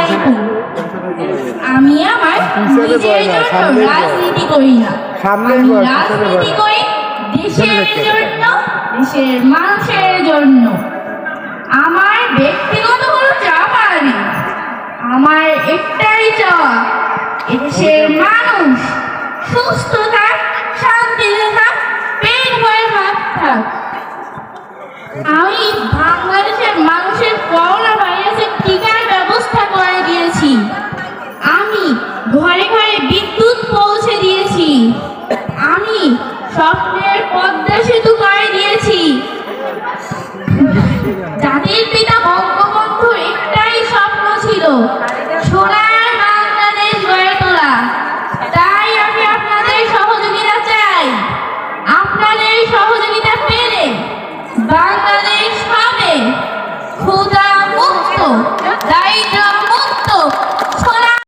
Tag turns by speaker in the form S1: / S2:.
S1: আলাইকুম। আমি আমার নিজের জন্য রাজনীতি করি না, আমি রাজনীতি করি দেশের জন্য, দেশের মানুষের জন্য। আমার ব্যক্তিগত কোনো চাওয়া নেই, আমার একটাই চাওয়া এদেশের মানুষ সুস্থ থাক, শান্তিতে থাক, পেট ভরে ভাত থাক। আমি বাংলাদেশের মানুষের করোনা ভাইরাসের টিকার ব্যবস্থা করে দিয়েছি, আমি ঘরে ঘরে বিদ্যুৎ পৌঁছে দিয়েছি, আমি স্বপ্নের পদ্মা সেতু করে দিয়েছি। জাতির পিতা বঙ্গবন্ধু একটাই স্বপ্ন ছিল, সোনার বাংলাদেশ গড়ে তোলা। তাই আমি আপনাদের সহযোগিতা চাই। আপনাদের সহযোগিতা পেলে বাংলাদেশ হবে ক্ষুধা মুক্ত, দারিদ্র